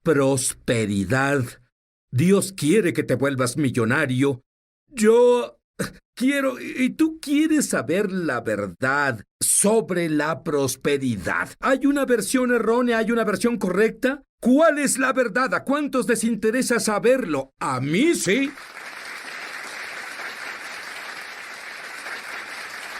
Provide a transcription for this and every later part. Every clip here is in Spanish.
prosperidad. Dios quiere que te vuelvas millonario. Yo quiero, y tú quieres saber la verdad sobre la prosperidad. ¿Hay una versión errónea? ¿Hay una versión correcta? ¿Cuál es la verdad? ¿A cuántos les interesa saberlo? A mí sí.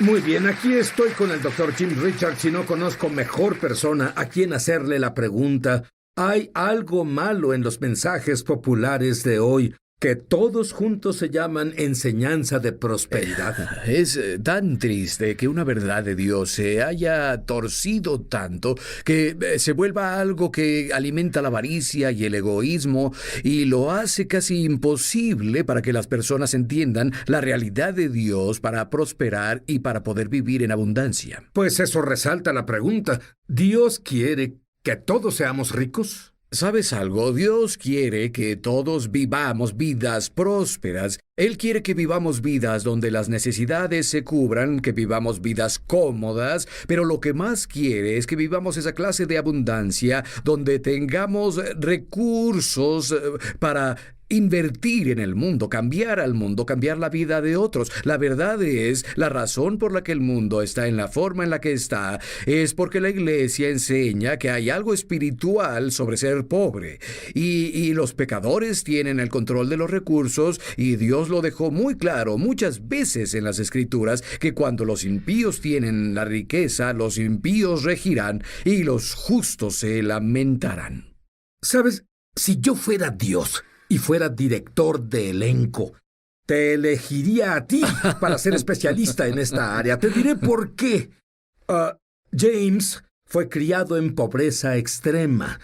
Muy bien, aquí estoy con el Dr. Jim Richards y no conozco mejor persona a quien hacerle la pregunta. ¿Hay algo malo en los mensajes populares de hoy que todos juntos se llaman enseñanza de prosperidad? Es tan triste que una verdad de Dios se haya torcido tanto que se vuelva algo que alimenta la avaricia y el egoísmo y lo hace casi imposible para que las personas entiendan la realidad de Dios para prosperar y para poder vivir en abundancia. Pues eso resalta la pregunta. ¿Dios quiere que todos seamos ricos? ¿Sabes algo? Dios quiere que todos vivamos vidas prósperas. Él quiere que vivamos vidas donde las necesidades se cubran, que vivamos vidas cómodas, pero lo que más quiere es que vivamos esa clase de abundancia donde tengamos recursos para invertir en el mundo, cambiar al mundo, cambiar la vida de otros. La verdad es, la razón por la que el mundo está en la forma en la que está es porque la iglesia enseña que hay algo espiritual sobre ser pobre. Y los pecadores tienen el control de los recursos y Dios lo dejó muy claro muchas veces en las Escrituras que cuando los impíos tienen la riqueza, los impíos regirán y los justos se lamentarán. ¿Sabes? Si yo fuera Dios y fuera director de elenco, te elegiría a ti para ser especialista en esta área. Te diré por qué. James fue criado en pobreza extrema.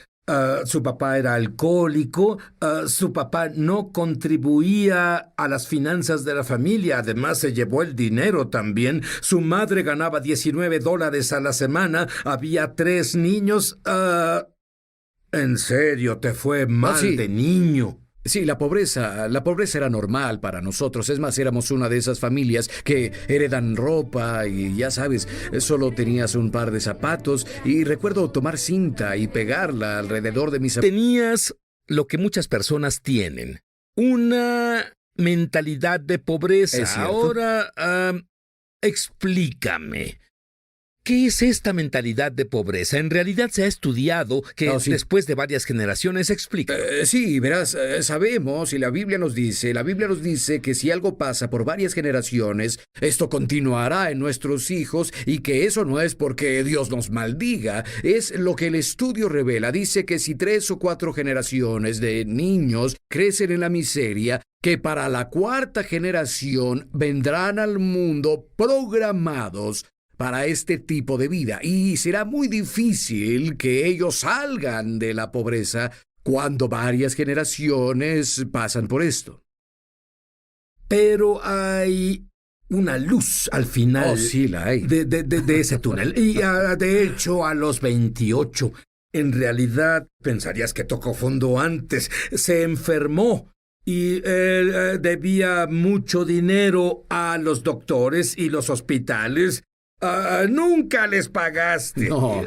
Su papá era alcohólico. Su papá no contribuía a las finanzas de la familia. Además, se llevó el dinero también. Su madre ganaba $19 a la semana. Había 3 niños. En serio, te fue mal sí. de niño. Sí, la pobreza era normal para nosotros. Es más, éramos una de esas familias que heredan ropa y ya sabes, solo tenías un par de zapatos y recuerdo tomar cinta y pegarla alrededor de mis zapatos. Tenías lo que muchas personas tienen, una mentalidad de pobreza. ¿Es cierto? Ahora, explícame. ¿Qué es esta mentalidad de pobreza? En realidad se ha estudiado que después de varias generaciones. Explica. Sí, verás, sabemos y la Biblia nos dice que si algo pasa por varias generaciones, esto continuará en nuestros hijos y que eso no es porque Dios nos maldiga, es lo que el estudio revela. Dice que si 3 o 4 generaciones de niños crecen en la miseria, que para la 4ª generación vendrán al mundo programados para este tipo de vida y será muy difícil que ellos salgan de la pobreza cuando varias generaciones pasan por esto. Pero hay una luz al final. Sí la hay. De ese túnel. Y de hecho, a los 28, en realidad pensarías que tocó fondo antes. Se enfermó. Y debía mucho dinero a los doctores y los hospitales. Nunca les pagaste. No.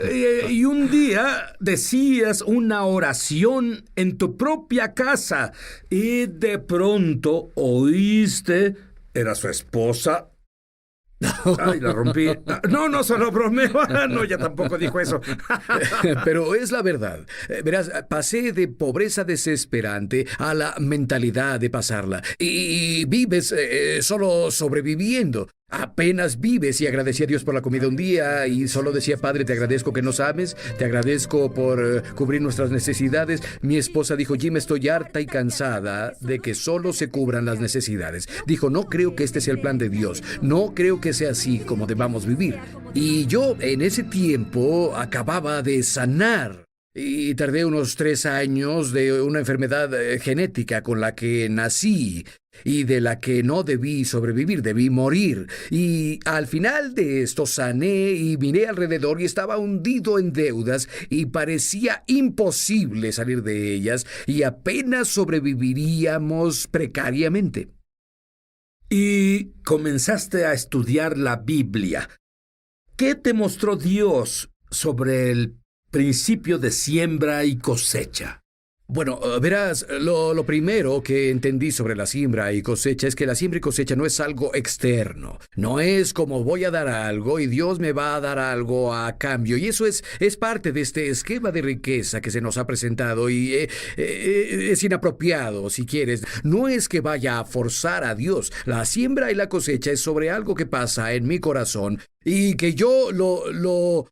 Y un día decías una oración en tu propia casa y de pronto oíste, era su esposa. Ay, la rompí. No, solo bromeo. No, ella tampoco dijo eso. Pero es la verdad. Verás, pasé de pobreza desesperante a la mentalidad de pasarla. Y vives solo sobreviviendo. Apenas vives y agradecí a Dios por la comida un día y solo decía, Padre, te agradezco que nos ames, te agradezco por cubrir nuestras necesidades. Mi esposa dijo, Jim, estoy harta y cansada de que solo se cubran las necesidades. Dijo, no creo que este sea el plan de Dios, no creo que sea así como debamos vivir. Y yo en ese tiempo acababa de sanar. Y tardé unos 3 años de una enfermedad genética con la que nací y de la que no debí sobrevivir, debí morir. Y al final de esto sané y miré alrededor y estaba hundido en deudas y parecía imposible salir de ellas y apenas sobreviviríamos precariamente. Y comenzaste a estudiar la Biblia. ¿Qué te mostró Dios sobre el principio de siembra y cosecha? Bueno, verás, lo primero que entendí sobre la siembra y cosecha es que la siembra y cosecha no es algo externo. No es como voy a dar algo y Dios me va a dar algo a cambio. Y eso es parte de este esquema de riqueza que se nos ha presentado y es inapropiado, si quieres. No es que vaya a forzar a Dios. La siembra y la cosecha es sobre algo que pasa en mi corazón y que yo lo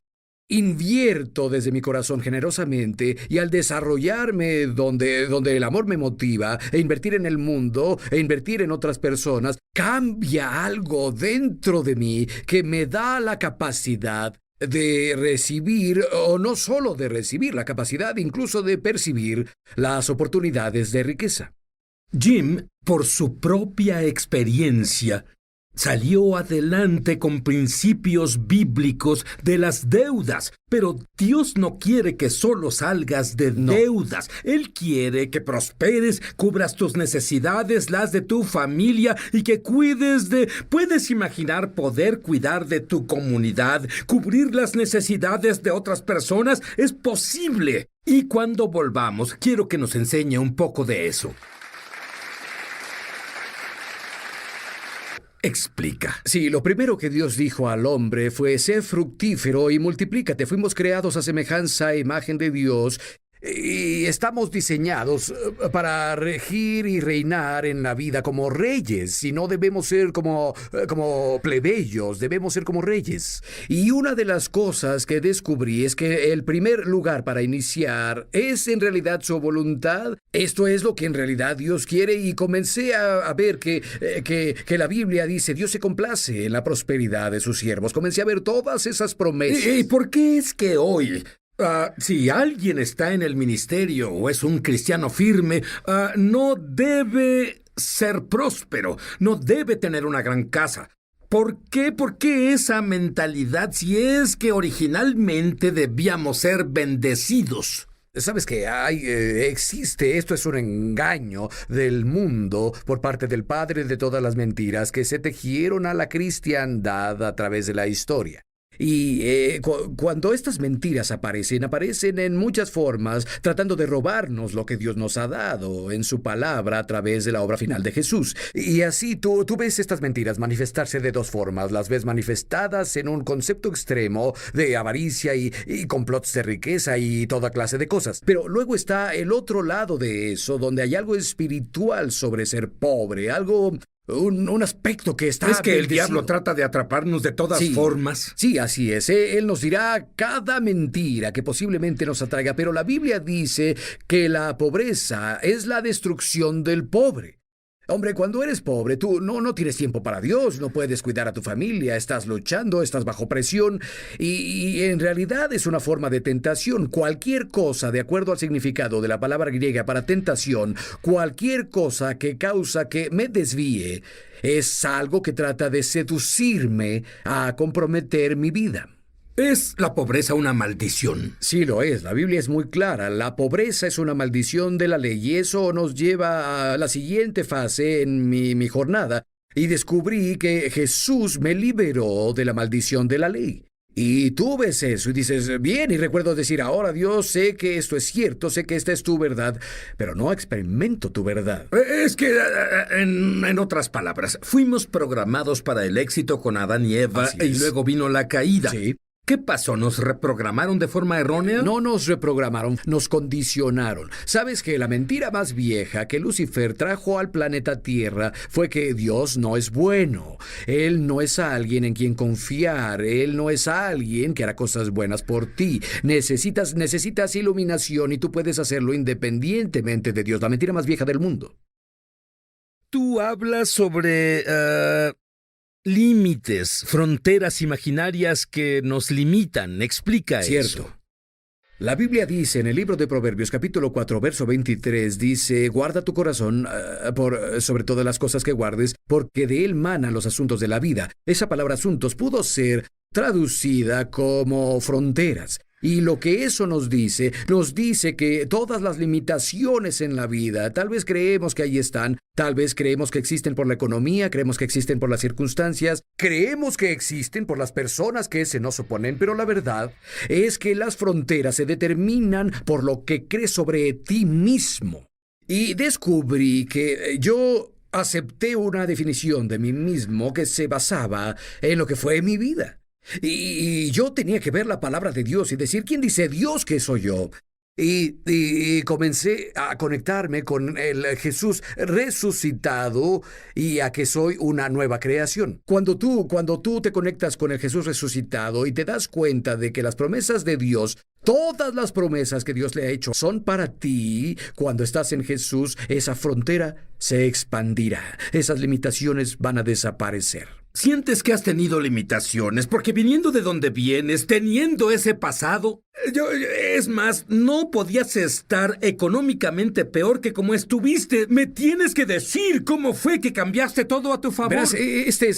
invierto desde mi corazón generosamente y al desarrollarme donde el amor me motiva e invertir en el mundo e invertir en otras personas, cambia algo dentro de mí que me da la capacidad de recibir, o no solo de recibir, la capacidad incluso de percibir las oportunidades de riqueza. Jim, por su propia experiencia, salió adelante con principios bíblicos de las deudas, pero Dios no quiere que solo salgas de deudas. Él quiere que prosperes, cubras tus necesidades, las de tu familia y que cuides de... ¿Puedes imaginar poder cuidar de tu comunidad, cubrir las necesidades de otras personas? Es posible. Y cuando volvamos, quiero que nos enseñe un poco de eso. Explica. Sí, lo primero que Dios dijo al hombre fue: sé fructífero y multiplícate. Fuimos creados a semejanza e imagen de Dios y estamos diseñados para regir y reinar en la vida como reyes, y no debemos ser como plebeyos, debemos ser como reyes. Y una de las cosas que descubrí es que el primer lugar para iniciar es en realidad su voluntad. Esto es lo que en realidad Dios quiere, y comencé a ver que la Biblia dice: Dios se complace en la prosperidad de sus siervos. Comencé a ver todas esas promesas. ¿Y por qué es que hoy... si alguien está en el ministerio o es un cristiano firme, no debe ser próspero, no debe tener una gran casa? ¿Por qué? ¿Por qué esa mentalidad si es que originalmente debíamos ser bendecidos? ¿Sabes qué? Existe, esto es un engaño del mundo por parte del padre de todas las mentiras que se tejieron a la cristiandad a través de la historia. Y cuando estas mentiras aparecen en muchas formas, tratando de robarnos lo que Dios nos ha dado en su palabra a través de la obra final de Jesús. Y así tú ves estas mentiras manifestarse de dos formas. Las ves manifestadas en un concepto extremo de avaricia y complots de riqueza y toda clase de cosas. Pero luego está el otro lado de eso, donde hay algo espiritual sobre ser pobre, algo... Un aspecto que está... Es que el diablo trata de atraparnos de todas formas. Sí, así es. Él nos dirá cada mentira que posiblemente nos atraiga, pero la Biblia dice que la pobreza es la destrucción del pobre. Hombre, cuando eres pobre, tú no tienes tiempo para Dios, no puedes cuidar a tu familia, estás luchando, estás bajo presión y en realidad es una forma de tentación. Cualquier cosa, de acuerdo al significado de la palabra griega para tentación, cualquier cosa que causa que me desvíe, es algo que trata de seducirme a comprometer mi vida. ¿Es la pobreza una maldición? Sí, lo es. La Biblia es muy clara. La pobreza es una maldición de la ley, y eso nos lleva a la siguiente fase en mi jornada. Y descubrí que Jesús me liberó de la maldición de la ley. Y tú ves eso y dices: bien, y recuerdo decir: ahora Dios, sé que esto es cierto, sé que esta es tu verdad, pero no experimento tu verdad. Es que, en otras palabras, fuimos programados para el éxito con Adán y Eva, y luego vino la caída. Sí. ¿Qué pasó? ¿Nos reprogramaron de forma errónea? No nos reprogramaron, nos condicionaron. ¿Sabes que la mentira más vieja que Lucifer trajo al planeta Tierra fue que Dios no es bueno? Él no es alguien en quien confiar. Él no es alguien que hará cosas buenas por ti. Necesitas iluminación, y tú puedes hacerlo independientemente de Dios. La mentira más vieja del mundo. Tú hablas sobre... límites, fronteras imaginarias que nos limitan. Explica eso. Cierto. La Biblia dice en el libro de Proverbios, capítulo 4, verso 23, dice: guarda tu corazón sobre todas las cosas que guardes, porque de él manan los asuntos de la vida. Esa palabra asuntos pudo ser traducida como fronteras. Y lo que eso nos dice que todas las limitaciones en la vida, tal vez creemos que ahí están, tal vez creemos que existen por la economía, creemos que existen por las circunstancias, creemos que existen por las personas que se nos oponen, pero la verdad es que las fronteras se determinan por lo que crees sobre ti mismo. Y descubrí que yo acepté una definición de mí mismo que se basaba en lo que fue mi vida. Y yo tenía que ver la palabra de Dios y decir, ¿quién dice Dios que soy yo? Y comencé a conectarme con el Jesús resucitado y a que soy una nueva creación. Cuando tú te conectas con el Jesús resucitado y te das cuenta de que las promesas de Dios, todas las promesas que Dios le ha hecho son para ti, cuando estás en Jesús, esa frontera se expandirá. Esas limitaciones van a desaparecer. ¿Sientes que has tenido limitaciones? Porque viniendo de donde vienes, teniendo ese pasado, es más, no podías estar económicamente peor que como estuviste. Me tienes que decir cómo fue que cambiaste todo a tu favor. Verás, este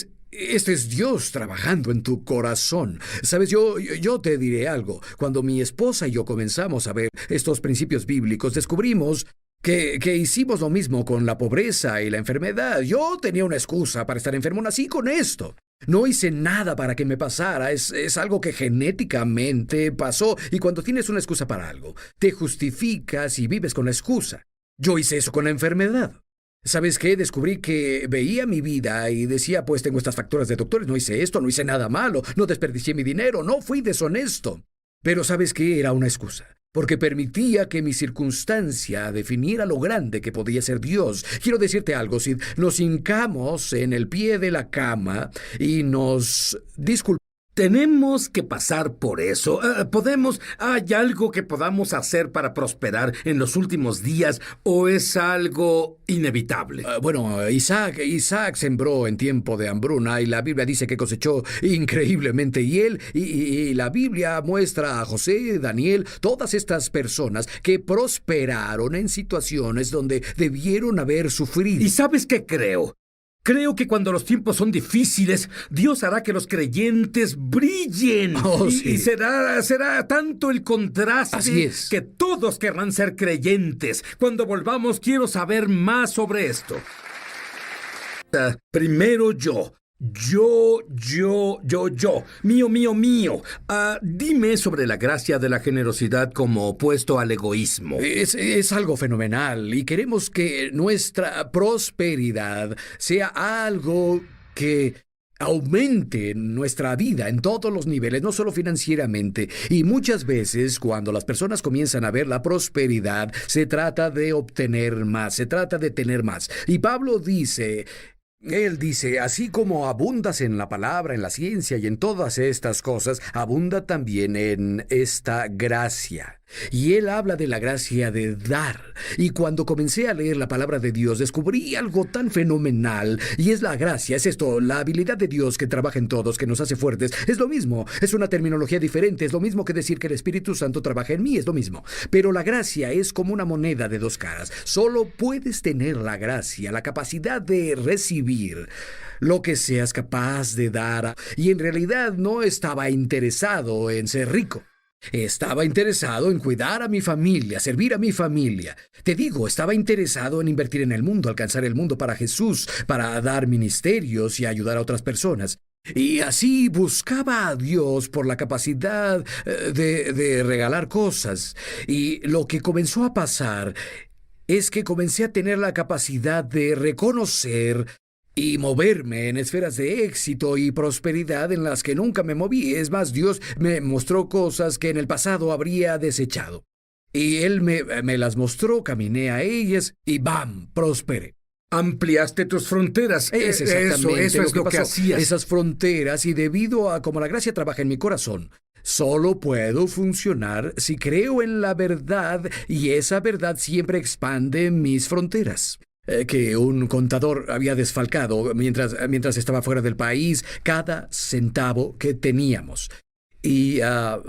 es Dios trabajando en tu corazón. Sabes, yo te diré algo. Cuando mi esposa y yo comenzamos a ver estos principios bíblicos, descubrimos que hicimos lo mismo con la pobreza y la enfermedad. Yo tenía una excusa para estar enfermo, nací con esto. No hice nada para que me pasara, es algo que genéticamente pasó. Y cuando tienes una excusa para algo, te justificas y vives con la excusa. Yo hice eso con la enfermedad. ¿Sabes qué? Descubrí que veía mi vida y decía, pues tengo estas facturas de doctores, no hice esto, no hice nada malo, no desperdicié mi dinero, no fui deshonesto. Pero ¿sabes qué? Era una excusa. Porque permitía que mi circunstancia definiera lo grande que podía ser Dios. Quiero decirte algo, Sid. Nos hincamos en el pie de la cama y nos disculpamos. Tenemos que pasar por eso. ¿Hay algo que podamos hacer para prosperar en los últimos días o es algo inevitable? Bueno, Isaac sembró en tiempo de hambruna y la Biblia dice que cosechó increíblemente. Y la Biblia muestra a José, Daniel, todas estas personas que prosperaron en situaciones donde debieron haber sufrido. ¿Y sabes qué creo? Creo que cuando los tiempos son difíciles, Dios hará que los creyentes brillen. Sí. Y será tanto el contraste. Así es. Que todos querrán ser creyentes. Cuando volvamos, quiero saber más sobre esto. Primero yo. Mío. Dime sobre la gracia de la generosidad como opuesto al egoísmo. Es algo fenomenal y queremos que nuestra prosperidad sea algo que aumente nuestra vida en todos los niveles, no solo financieramente. Y muchas veces cuando las personas comienzan a ver la prosperidad, se trata de obtener más, se trata de tener más. Y Pablo dice... Él dice, así como abundas en la palabra, en la ciencia y en todas estas cosas, abunda también en esta gracia. Y él habla de la gracia de dar. Y cuando comencé a leer la palabra de Dios, descubrí algo tan fenomenal. Y es la gracia, es esto, la habilidad de Dios que trabaja en todos, que nos hace fuertes. Es lo mismo, es una terminología diferente, es lo mismo que decir que el Espíritu Santo trabaja en mí, es lo mismo. Pero la gracia es como una moneda de dos caras. Solo puedes tener la gracia, la capacidad de recibir lo que seas capaz de dar. Y en realidad no estaba interesado en ser rico. Estaba interesado en cuidar a mi familia, servir a mi familia. Te digo, estaba interesado en invertir en el mundo, alcanzar el mundo para Jesús, para dar ministerios y ayudar a otras personas. Y así buscaba a Dios por la capacidad de regalar cosas. Y lo que comenzó a pasar es que comencé a tener la capacidad de reconocer y moverme en esferas de éxito y prosperidad en las que nunca me moví. Es más, Dios me mostró cosas que en el pasado habría desechado. Y Él me las mostró, caminé a ellas y ¡bam!, prosperé. Ampliaste tus fronteras. Es exactamente eso es lo que hacías. Esas fronteras, y debido a cómo la gracia trabaja en mi corazón, solo puedo funcionar si creo en la verdad, y esa verdad siempre expande mis fronteras. Que un contador había desfalcado mientras estaba fuera del país cada centavo que teníamos. Y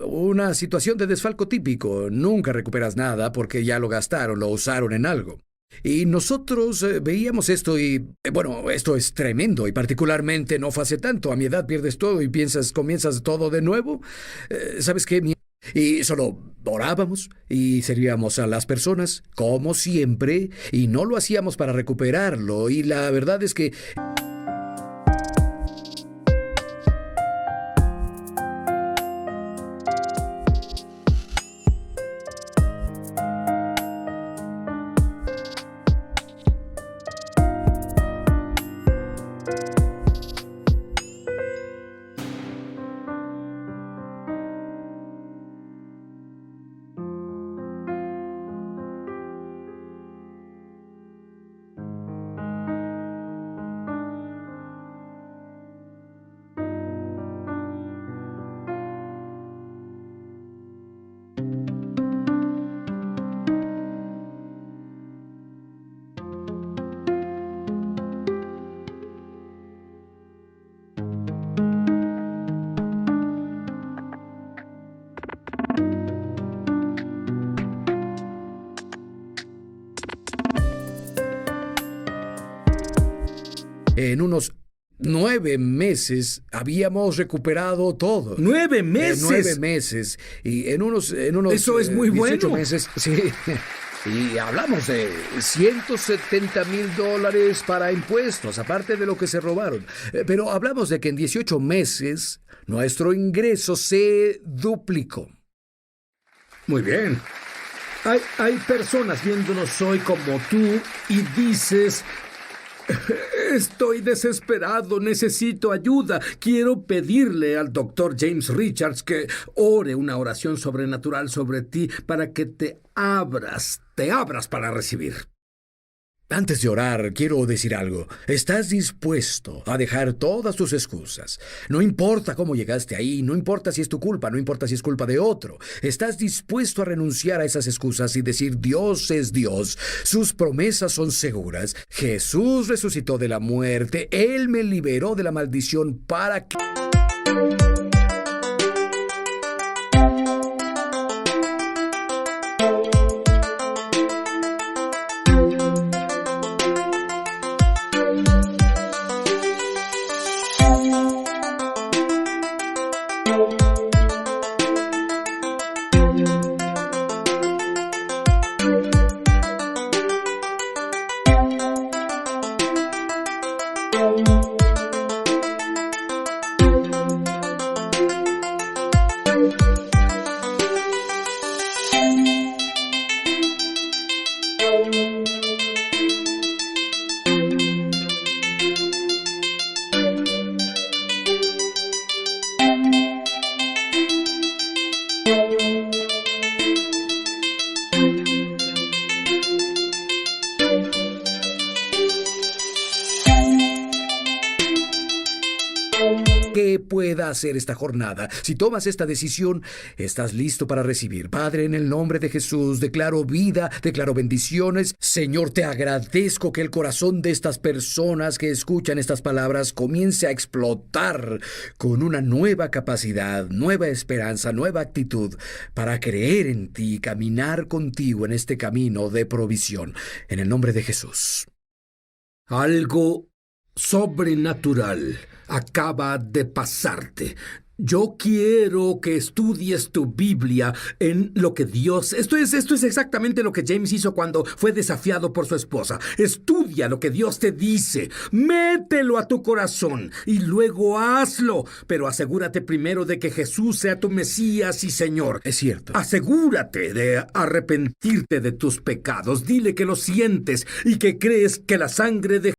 una situación de desfalco típico. Nunca recuperas nada porque ya lo gastaron, lo usaron en algo. Y nosotros veíamos esto y, bueno, esto es tremendo. Y particularmente no fue hace tanto. A mi edad pierdes todo y comienzas todo de nuevo. ¿Sabes qué? Y solo orábamos y servíamos a las personas, como siempre, y no lo hacíamos para recuperarlo. Y la verdad es que en unos 9 meses habíamos recuperado todo. ¡9 En meses! 9 meses. Y en unos Eso es muy 18 bueno. meses, sí. Y hablamos de $170,000 para impuestos, aparte de lo que se robaron. Pero hablamos de que en 18 meses nuestro ingreso se duplicó. Muy bien. Hay personas viéndonos hoy como tú y dices: estoy desesperado, necesito ayuda. Quiero pedirle al doctor James Richards que ore una oración sobrenatural sobre ti para que te abras para recibir. Antes de orar, quiero decir algo. ¿Estás dispuesto a dejar todas tus excusas? No importa cómo llegaste ahí, no importa si es tu culpa, no importa si es culpa de otro. ¿Estás dispuesto a renunciar a esas excusas y decir: Dios es Dios, sus promesas son seguras, Jesús resucitó de la muerte, Él me liberó de la maldición para que... ¿Qué pueda hacer esta jornada? Si tomas esta decisión, estás listo para recibir. Padre, en el nombre de Jesús, declaro vida, declaro bendiciones. Señor, te agradezco que el corazón de estas personas que escuchan estas palabras comience a explotar con una nueva capacidad, nueva esperanza, nueva actitud para creer en ti y caminar contigo en este camino de provisión. En el nombre de Jesús. Algo sobrenatural acaba de pasarte. Yo quiero que estudies tu Biblia en lo que Dios... Esto es exactamente lo que James hizo cuando fue desafiado por su esposa. Estudia lo que Dios te dice. Mételo a tu corazón y luego hazlo. Pero asegúrate primero de que Jesús sea tu Mesías y Señor. Es cierto. Asegúrate de arrepentirte de tus pecados. Dile que lo sientes y que crees que la sangre de